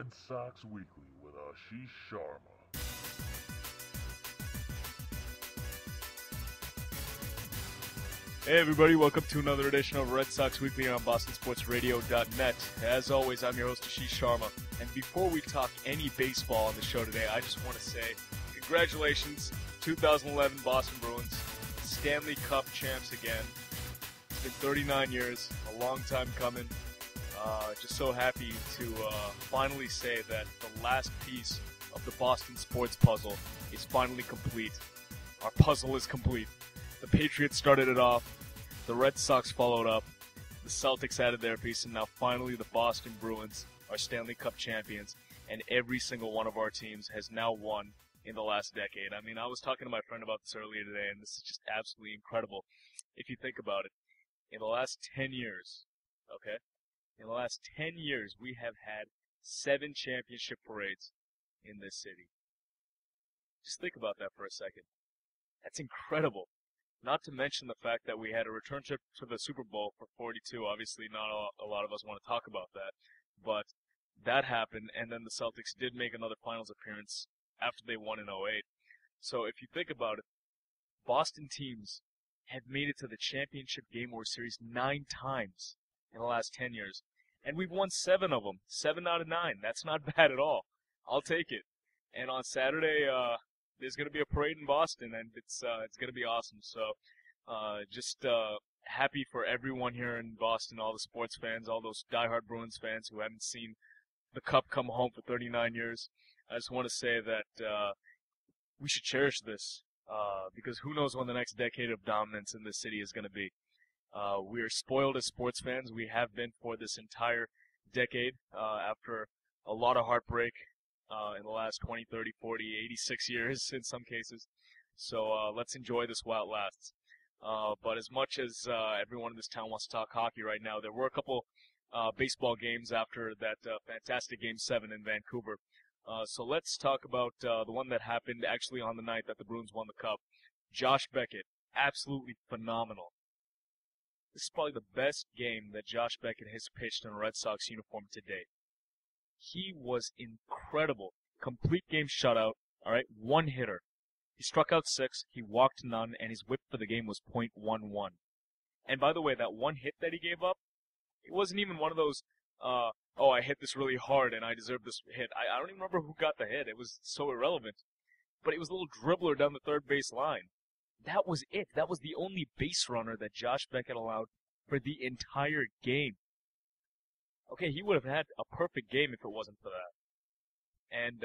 Red Sox Weekly with Ashish Sharma. Hey everybody, welcome to another edition of Red Sox Weekly on BostonSportsRadio.net. As always, I'm your host Ashish Sharma. And before we talk any baseball on the show today, I just want to say congratulations, 2011 Boston Bruins, Stanley Cup champs again. It's been 39 years, a long time coming. Just so happy to finally say that the last piece of the Boston sports puzzle is finally complete. Our puzzle is complete. The Patriots started it off, the Red Sox followed up, the Celtics added their piece, and now finally the Boston Bruins are Stanley Cup champions, and every single one of our teams has now won in the last decade. I mean, I was talking to my friend about this earlier today, and this is just absolutely incredible. If you think about it, in the last 10 years, okay, in the last 10 years, we have had 7 championship parades in this city. Just think about that for a second. That's incredible. Not to mention the fact that we had a return trip to the Super Bowl for 42. Obviously, not a lot of us want to talk about that. But that happened, and then the Celtics did make another finals appearance after they won in '08. So if you think about it, Boston teams have made it to the championship Game War Series 9 times in the last 10 years. And we've won 7 of them. 7 out of 9. That's not bad at all. I'll take it. And on Saturday, there's going to be a parade in Boston, and it's going to be awesome. So just happy for everyone here in Boston, all the sports fans, all those diehard Bruins fans who haven't seen the Cup come home for 39 years. I just want to say that we should cherish this because who knows when the next decade of dominance in this city is going to be. We are spoiled as sports fans. We have been for this entire decade after a lot of heartbreak in the last 20, 30, 40, 86 years in some cases. So let's enjoy this while it lasts. But as much as everyone in this town wants to talk hockey right now, there were a couple baseball games after that fantastic Game 7 in Vancouver. So let's talk about the one that happened actually on the night that the Bruins won the Cup. Josh Beckett, absolutely phenomenal. This is probably the best game that Josh Beckett has pitched in a Red Sox uniform to date. He was incredible. Complete game shutout, all right, one hitter. He struck out 6, he walked none, and his whip for the game was .11. And by the way, that one hit that he gave up, it wasn't even one of those, I hit this really hard and I deserve this hit. I don't even remember who got the hit. It was so irrelevant. But it was a little dribbler down the third base line. That was it. That was the only base runner that Josh Beckett allowed for the entire game. Okay, he would have had a perfect game if it wasn't for that. And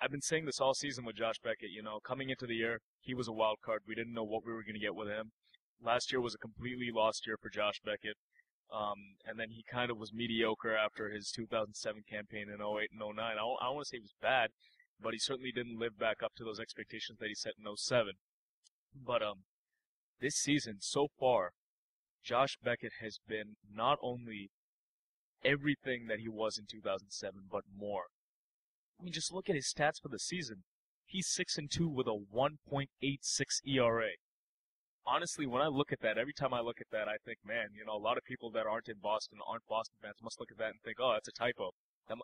I've been saying this all season with Josh Beckett. You know, coming into the year, he was a wild card. We didn't know what we were going to get with him. Last year was a completely lost year for Josh Beckett. And then he kind of was mediocre after his 2007 campaign in '08 and '09. I don't want to say he was bad, but he certainly didn't live back up to those expectations that he set in '07. But this season, so far, Josh Beckett has been not only everything that he was in 2007, but more. I mean, just look at his stats for the season. He's 6-2 with a 1.86 ERA. Honestly, when I look at that, every time I look at that, I think, man, you know, a lot of people that aren't in Boston, aren't Boston fans, must look at that and think, oh, that's a typo.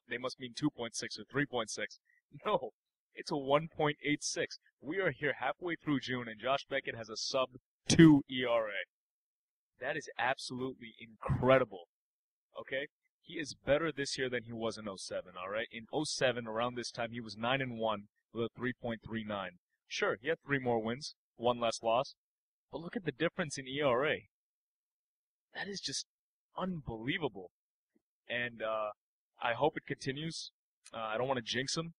They must mean 2.6 or 3.6. No, it's a 1.86. We are here halfway through June, and Josh Beckett has a sub-2 ERA. That is absolutely incredible. Okay? He is better this year than he was in '07, all right? In '07, around this time, he was 9-1 with a 3.39. Sure, he had 3 more wins, 1 less loss. But look at the difference in ERA. That is just unbelievable. And I hope it continues. I don't want to jinx him.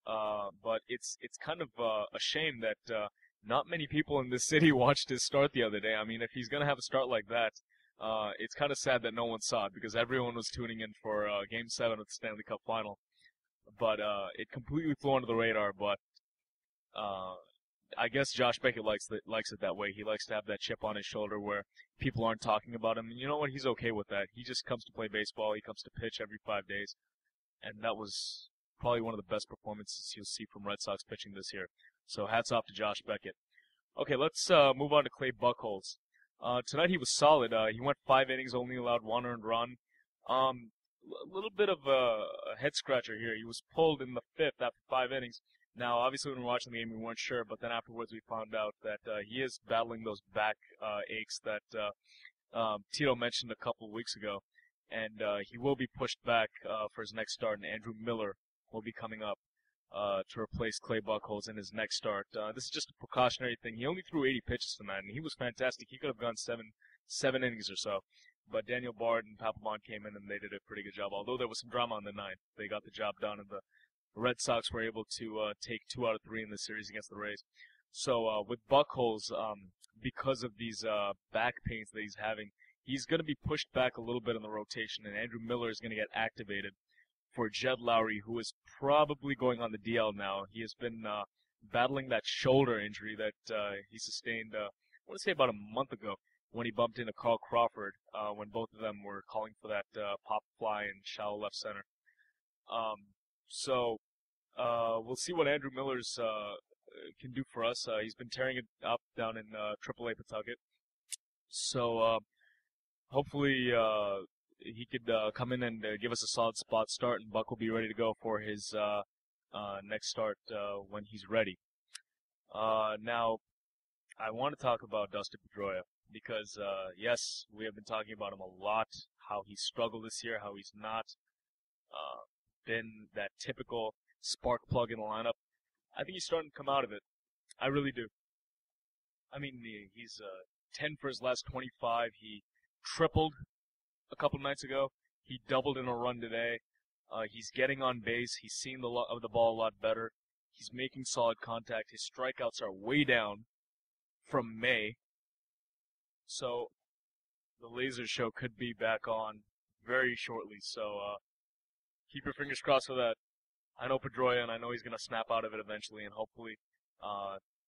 But it's kind of a shame that not many people in this city watched his start the other day. I mean, if he's going to have a start like that, it's kind of sad that no one saw it because everyone was tuning in for Game 7 of the Stanley Cup Final. But it completely flew under the radar. But I guess Josh Beckett likes it that way. He likes to have that chip on his shoulder where people aren't talking about him. And you know what? He's okay with that. He just comes to play baseball. He comes to pitch every 5 days. And that was probably one of the best performances you'll see from Red Sox pitching this year. So hats off to Josh Beckett. Okay, let's move on to Clay Buchholz. Tonight he was solid. He went 5 innings, only allowed 1 earned run. a little bit of a head scratcher here. He was pulled in the fifth after 5 innings. Now, obviously, when we were watching the game, we weren't sure, but then afterwards we found out that he is battling those back aches that Tito mentioned a couple of weeks ago, and he will be pushed back for his next start, and Andrew Miller will be coming up to replace Clay Buchholz in his next start. This is just a precautionary thing. He only threw 80 pitches tonight, and he was fantastic. He could have gone seven innings or so. But Daniel Bard and Papelbon came in, and they did a pretty good job. Although there was some drama in the ninth, they got the job done, and the Red Sox were able to take 2 out of 3 in the series against the Rays. So with Buchholz, because of these back pains that he's having, he's going to be pushed back a little bit in the rotation, and Andrew Miller is going to get activated for Jed Lowry, who is probably going on the DL now. He has been battling that shoulder injury that he sustained, I want to say about a month ago, when he bumped into Carl Crawford, when both of them were calling for that pop fly in shallow left center. So we'll see what Andrew Miller's can do for us. He's been tearing it up down in AAA Pawtucket. So hopefully he could come in and give us a solid spot start, and Buck will be ready to go for his next start when he's ready. Now, I want to talk about Dustin Pedroia because, yes, we have been talking about him a lot, how he struggled this year, how he's not been that typical spark plug in the lineup. I think he's starting to come out of it. I really do. I mean, he's 10 for his last 25. He tripled a couple nights ago. He doubled in a run today. He's getting on base. He's seeing the ball a lot better. He's making solid contact. His strikeouts are way down from May. So the laser show could be back on very shortly. So keep your fingers crossed for that. I know Pedroia, and I know he's going to snap out of it eventually, and hopefully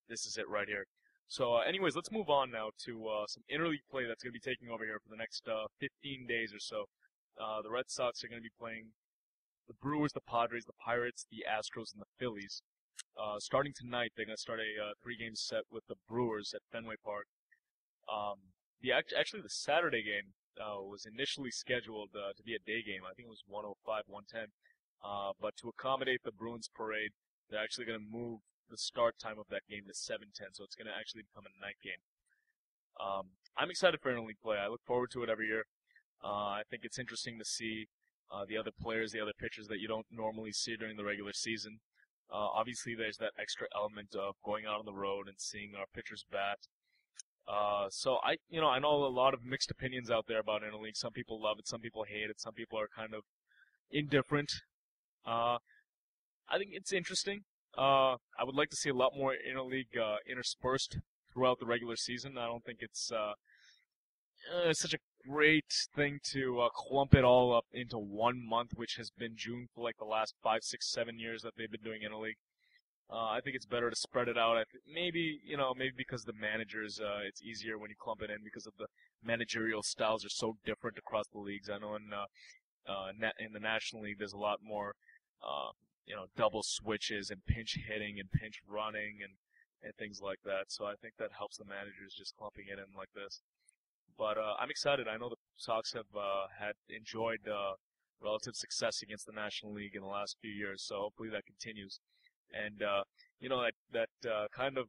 this is it right here. So anyways, let's move on now to some interleague play that's going to be taking over here for the next 15 days or so. The Red Sox are going to be playing the Brewers, the Padres, the Pirates, the Astros, and the Phillies. Starting tonight, they're going to start a 3-game set with the Brewers at Fenway Park. Actually, the Saturday game was initially scheduled to be a day game. I think it was 105, 110. But to accommodate the Bruins parade, they're actually going to move the start time of that game to 7:10, so it's going to actually become a night game. I'm excited for interleague play. I look forward to it every year. I think it's interesting to see the other players, the other pitchers that you don't normally see during the regular season. Obviously, there's that extra element of going out on the road and seeing our pitchers bat. So I know a lot of mixed opinions out there about interleague. Some people love it, some people hate it, some people are kind of indifferent. I think it's interesting. I would like to see a lot more interleague interspersed throughout the regular season. I don't think it's such a great thing to clump it all up into 1 month, which has been June for like the last 5, 6, 7 years that they've been doing interleague. I think it's better to spread it out. Maybe because the managers, it's easier when you clump it in because of the managerial styles are so different across the leagues. I know in the National League there's a lot more, double switches and pinch hitting and pinch running and things like that. So I think that helps the managers just clumping it in like this. But I'm excited. I know the Sox have had enjoyed relative success against the National League in the last few years, so hopefully that continues. And that kind of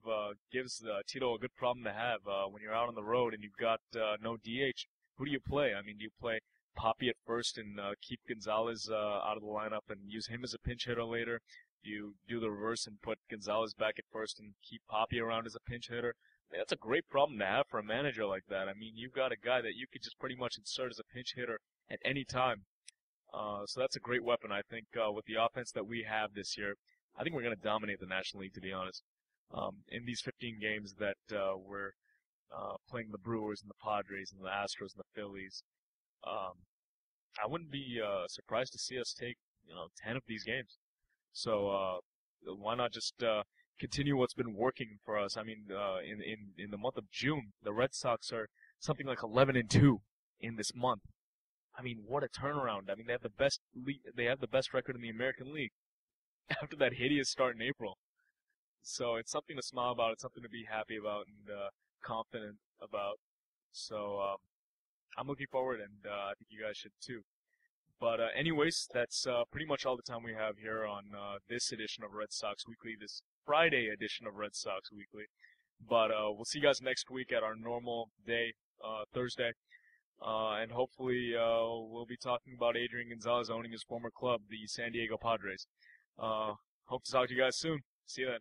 gives Tito a good problem to have when you're out on the road and you've got no DH. Who do you play? I mean, do you play Papi at first and keep Gonzalez out of the lineup and use him as a pinch hitter later? Do you do the reverse and put Gonzalez back at first and keep Papi around as a pinch hitter? I mean, that's a great problem to have for a manager like that. I mean, you've got a guy that you could just pretty much insert as a pinch hitter at any time. So that's a great weapon, I think, with the offense that we have this year. I think we're going to dominate the National League, to be honest. In these 15 games that we're playing the Brewers and the Padres and the Astros and the Phillies, I wouldn't be surprised to see us take 10 of these games. So why not just continue what's been working for us? I mean, in the month of June, the Red Sox are something like 11-2 in this month. I mean, what a turnaround! I mean, they have the best record in the American League after that hideous start in April. So it's something to smile about. It's something to be happy about and confident about. So I'm looking forward, and I think you guys should too. But anyways, that's pretty much all the time we have here on this edition of Red Sox Weekly, this Friday edition of Red Sox Weekly. But we'll see you guys next week at our normal day, Thursday. And hopefully we'll be talking about Adrian Gonzalez owning his former club, the San Diego Padres. Hope to talk to you guys soon. See you then.